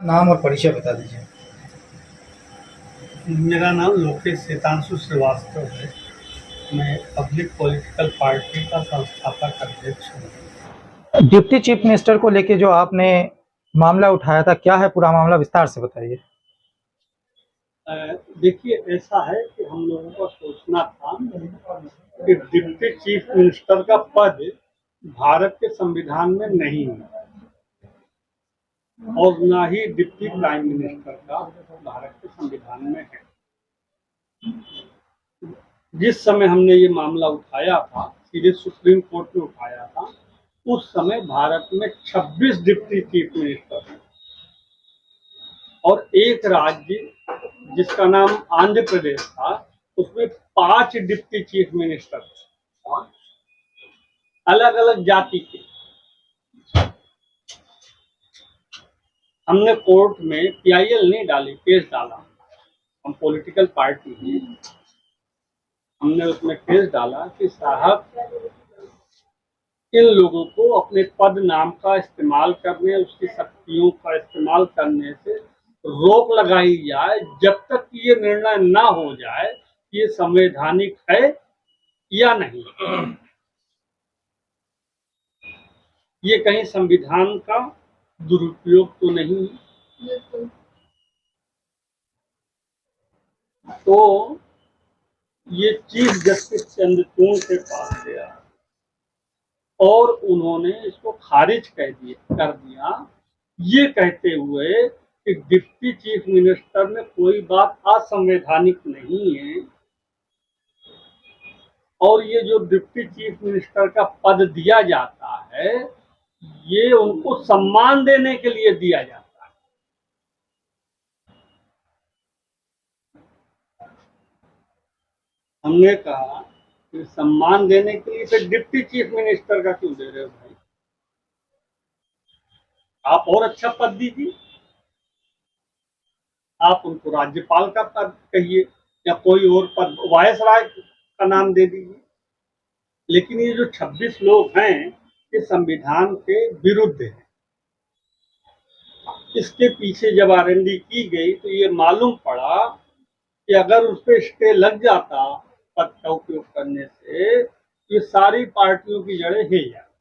नाम और परिचय बता दीजिए। मेरा नाम लोकेश श्वेतांशु श्रीवास्तव है। मैं पब्लिक पॉलिटिकल पार्टी का संस्थापक अध्यक्ष हूँ। डिप्टी चीफ मिनिस्टर को लेके जो आपने मामला उठाया था, क्या है पूरा मामला, विस्तार से बताइए। देखिए, ऐसा है कि हम लोगों को सोचना था कि डिप्टी चीफ मिनिस्टर का पद भारत के संविधान में नहीं है और ना ही डिप्टी प्राइम मिनिस्टर का भारत के संविधान में है। जिस समय हमने ये मामला उठाया था, सीधे सुप्रीम कोर्ट में उठाया था, उस समय भारत में 26 डिप्टी चीफ मिनिस्टर हैं और एक राज्य जिसका नाम आंध्र प्रदेश था, उसमें 5 डिप्टी चीफ मिनिस्टर थे, अलग अलग जाति के। हमने कोर्ट में PIL नहीं डाली, केस डाला। हम पॉलिटिकल पार्टी थी, हमने उसमें केस डाला कि साहब, इन लोगों को अपने पद नाम का इस्तेमाल करने, उसकी शक्तियों का इस्तेमाल करने से रोक लगाई जाए, जब तक ये निर्णय ना हो जाए कि ये संवैधानिक है या नहीं। ये कहीं संविधान का दुरुपयोग तो नहीं। तो ये चीफ जस्टिस चंद्रचूड़ के पास गया और उन्होंने इसको खारिज कर दिया, ये कहते हुए कि डिप्टी चीफ मिनिस्टर में कोई बात असंवैधानिक नहीं है और ये जो डिप्टी चीफ मिनिस्टर का पद दिया जाता है, ये उनको सम्मान देने के लिए दिया जाता है। हमने कहा कि सम्मान देने के लिए फिर डिप्टी चीफ मिनिस्टर का क्यों दे रहे हो भाई? आप और अच्छा पद दीजिए, आप उनको राज्यपाल का पद कहिए या कोई और पद, वायसराय का नाम दे दीजिए। लेकिन ये जो 26 लोग हैं, ये संविधान के विरुद्ध है। इसके पीछे जब आरएनडी की गई तो ये मालूम पड़ा कि अगर उस पर स्टे लग जाता पद का उपयोग करने से, ये सारी पार्टियों की जड़ें हिल जाती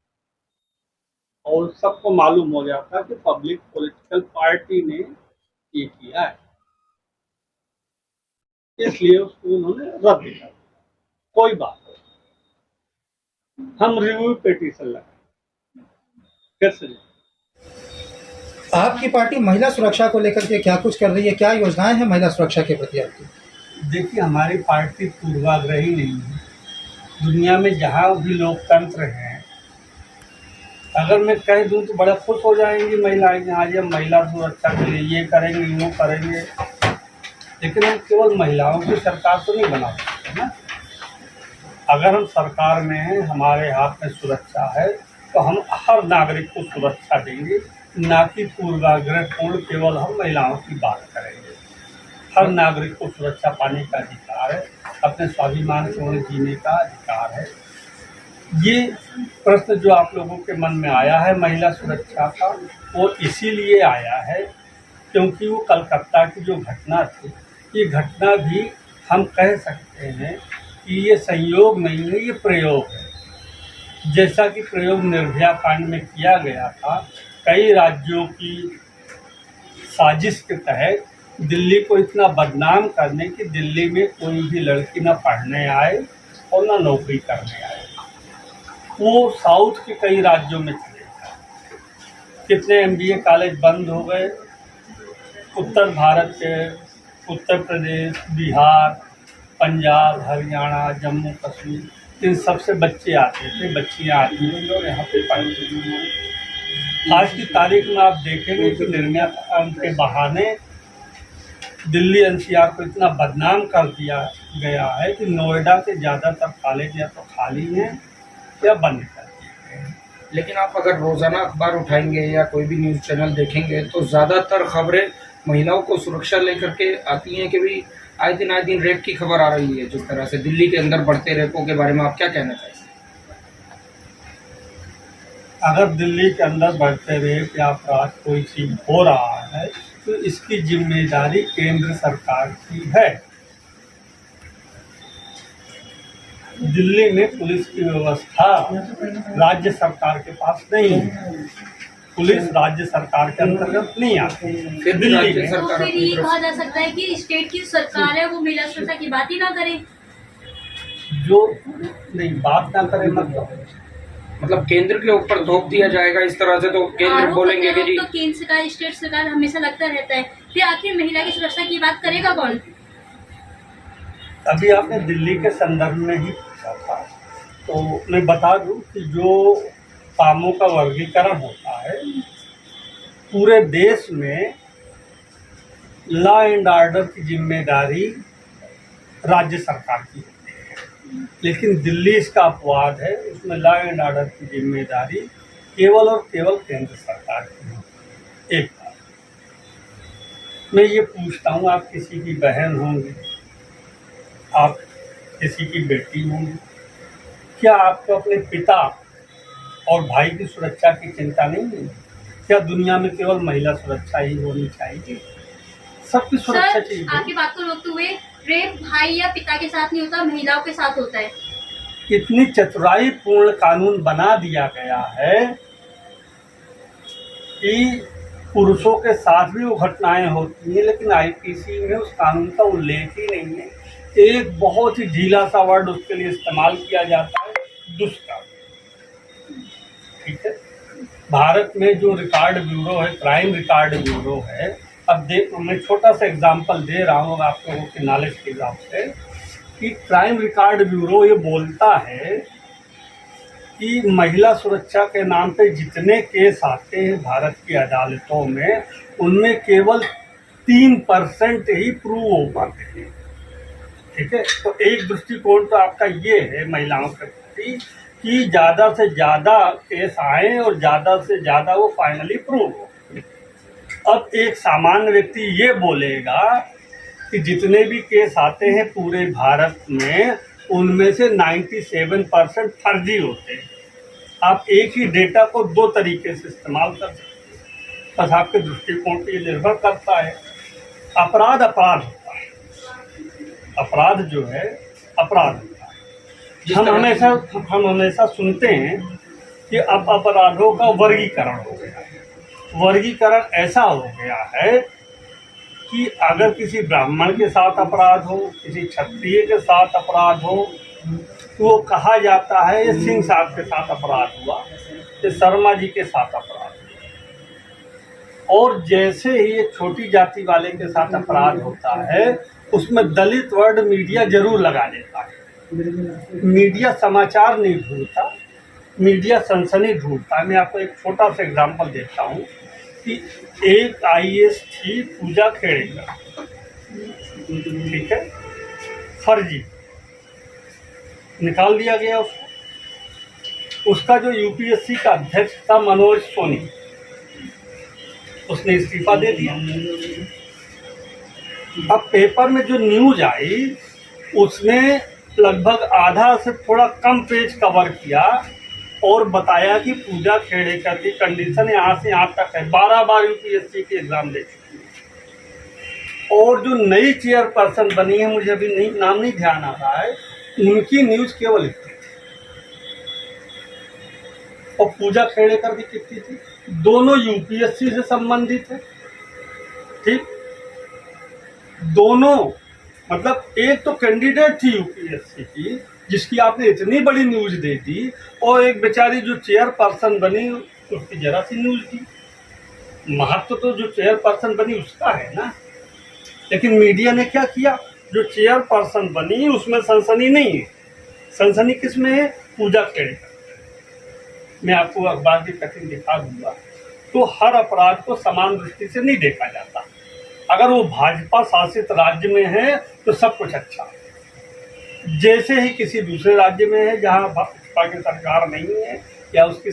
और सबको मालूम हो जाता कि पब्लिक पॉलिटिकल पार्टी ने ये किया है, इसलिए उसको उन्होंने रद्द कर दिया। कोई बात नहीं, हम रिव्यू पिटीशन लगाए फिर से। आपकी पार्टी महिला सुरक्षा को लेकर के क्या कुछ कर रही है, क्या योजनाएं हैं महिला सुरक्षा के प्रति आपकी? देखिए, हमारी पार्टी पूर्वाग्रही नहीं है। दुनिया में जहाँ भी लोकतंत्र है, अगर मैं कह दूं तो बड़ा खुश हो जाएंगी महिलाएं, आज हम महिला सुरक्षा के लिए ये करेंगे वो करेंगे। लेकिन हम केवल महिलाओं की सरकार तो नहीं बना सकते ना। अगर हम सरकार में हैं, हमारे हाथ में सुरक्षा है, तो हम हर नागरिक को सुरक्षा देंगे, ना कि पूर्वाग्रहपूर्ण केवल हम महिलाओं की बात करेंगे। हर नागरिक को सुरक्षा पाने का अधिकार है, अपने स्वाभिमान पूर्ण जीने का अधिकार है। ये प्रश्न जो आप लोगों के मन में आया है महिला सुरक्षा का, वो इसीलिए आया है क्योंकि वो कलकत्ता की जो घटना थी, ये घटना भी हम कह सकते हैं कि ये संयोग नहीं है, ये प्रयोग है। जैसा कि प्रयोग निर्भया कांड में किया गया था, कई राज्यों की साजिश के तहत दिल्ली को इतना बदनाम करने कि दिल्ली में कोई भी लड़की ना पढ़ने आए और ना नौकरी करने आए, वो साउथ के कई राज्यों में चले गए। कितने MBA कॉलेज बंद हो गए। उत्तर भारत के उत्तर प्रदेश, बिहार, पंजाब, हरियाणा, जम्मू कश्मीर, इन सबसे बच्चे आते थे, बच्चियाँ आती हैं जो यहाँ पे पढ़ते हैं। आज की तारीख में आप देखेंगे कि निर्णय के बहाने दिल्ली NCR को इतना बदनाम कर दिया गया है कि नोएडा के ज़्यादातर कॉलेज या तो खाली हैं या बंद कर दिए गए। लेकिन आप अगर रोज़ाना अखबार उठाएंगे या कोई भी न्यूज़ चैनल देखेंगे तो ज़्यादातर खबरें महिलाओं को सुरक्षा लेकर के आती हैं कि भी आए दिन रेप की खबर आ रही है। जिस तरह से दिल्ली के अंदर बढ़ते रेपों के बारे में आप क्या कहना चाहेंगे? अगर दिल्ली के अंदर बढ़ते रेप या अपराध कोई चीज हो रहा है तो इसकी जिम्मेदारी केंद्र सरकार की है। दिल्ली में पुलिस की व्यवस्था राज्य सरकार के पास नहीं है। पुलिस राज्य सरकार के अंतर्गत नहीं आती। फिर भी दिल्ली राज्य में तो फिर ये कहा जा सकता है कि स्टेट की सरकार है वो महिला सुरक्षा की बात ही ना करे। जो नहीं बात ना करे मतलब केंद्र के ऊपर थोप दिया जाएगा इस तरह से, तो केंद्र आरोप बोलेंगे कि जी तो केंद्र सरकार स्टेट सरकार हमेशा लगता रहता है, फिर आखिर महिला की सुरक्षा की बात करेगा कौन? अभी आपने दिल्ली के संदर्भ में ही पूछा था, तो मैं बता दूं कि जो कामों का वर्गीकरण होता है पूरे देश में लॉ एंड ऑर्डर की जिम्मेदारी राज्य सरकार की होती है, लेकिन दिल्ली इसका अपवाद है। उसमें लॉ एंड ऑर्डर की जिम्मेदारी केवल और केवल केंद्र सरकार की है। एक बात मैं ये पूछता हूँ, आप किसी की बहन होंगी, आप किसी की बेटी होंगी, क्या आपको अपने पिता और भाई की सुरक्षा की चिंता नहीं है? क्या दुनिया में केवल महिला सुरक्षा ही होनी चाहिए? सबकी सुरक्षा सर, चाहिए। आपकी बात को रोकते हुए रेप भाई या पिता के साथ नहीं होता, महिलाओं के साथ होता है। इतनी चतुराई पूर्ण कानून बना दिया गया है कि पुरुषों के साथ भी वो घटनाएं होती हैं, लेकिन आईपीसी में उस कानून का उल्लेख ही नहीं है। एक बहुत ही ढीला सा वर्ड उसके लिए इस्तेमाल किया जाता है, दुष्कर्म। ठीक है, भारत में जो रिकॉर्ड ब्यूरो है, क्राइम रिकॉर्ड ब्यूरो है, अब मैं छोटा सा एग्जांपल दे रहा हूँ आप लोगों के नॉलेज के हिसाब से, कि क्राइम रिकॉर्ड ब्यूरो ये बोलता है कि महिला सुरक्षा के नाम पे जितने केस आते हैं भारत की अदालतों में, उनमें केवल 3% ही प्रूव हो पाते हैं। ठीक है, तो एक दृष्टिकोण तो आपका ये है महिलाओं के प्रति कि ज़्यादा से ज़्यादा केस आए और ज़्यादा से ज़्यादा वो फाइनली प्रूव हो। अब एक सामान्य व्यक्ति ये बोलेगा कि जितने भी केस आते हैं पूरे भारत में, उनमें से 97% फर्जी होते हैं। आप एक ही डेटा को दो तरीके से इस्तेमाल कर सकते हैं, बस आपके दृष्टिकोण पर ये निर्भर करता है। अपराध अपराध होता है, अपराध जो है अपराध होता है। हम हमेशा सुनते हैं कि अब अपराधों का वर्गीकरण हो गया है। वर्गीकरण ऐसा हो गया है कि अगर किसी ब्राह्मण के साथ अपराध हो, किसी क्षत्रिय के साथ अपराध हो, तो वो कहा जाता है ये सिंह साहब के साथ अपराध हुआ, ये शर्मा जी के साथ अपराध हुआ। और जैसे ही एक छोटी जाति वाले के साथ अपराध होता है, उसमें दलित वर्ड मीडिया जरूर लगा देता है। मीडिया समाचार नहीं ढूंढता, मीडिया सनसनी ढूंढता है। मैं आपको एक छोटा सा एग्जांपल देता हूँ कि एक आईएएस थी पूजा खेड़ेकर, ठीक है, फर्जी निकाल दिया गया उसको। उसका जो यूपीएससी का अध्यक्ष था मनोज सोनी, उसने इस्तीफा दे दिया। अब पेपर में जो न्यूज आई उसने लगभग आधा से थोड़ा कम पेज कवर किया और बताया कि पूजा खेड़ेकर की कंडीशन यहाँ से यहाँ तक है, 12 बार यूपीएससी की एग्जाम दे चुकी है। और जो नई चेयरपर्सन बनी है, मुझे अभी नाम नहीं ध्यान आ रहा है, उनकी न्यूज केवल इतनी थी और पूजा खेड़ेकर की कितनी थी। दोनों यूपीएससी से संबंधित है, ठीक, दोनों, मतलब एक तो कैंडिडेट थी यूपीएससी की जिसकी आपने इतनी बड़ी न्यूज दे दी, और एक बेचारी जो चेयरपर्सन बनी उसकी जरा सी न्यूज दी। महत्व तो जो चेयरपर्सन बनी उसका है ना, लेकिन मीडिया ने क्या किया, जो चेयरपर्सन बनी उसमें सनसनी नहीं है। सनसनी किस में है? पूजा खेड़ेकर। मैं आपको अखबार की कटिंग दिखा दूंगा। तो हर अपराध को समान दृष्टि से नहीं देखा जाता। अगर वो भाजपा शासित राज्य में है तो सब कुछ अच्छा है, जैसे ही किसी दूसरे राज्य में है जहाँ भाजपा की सरकार नहीं है या उसकी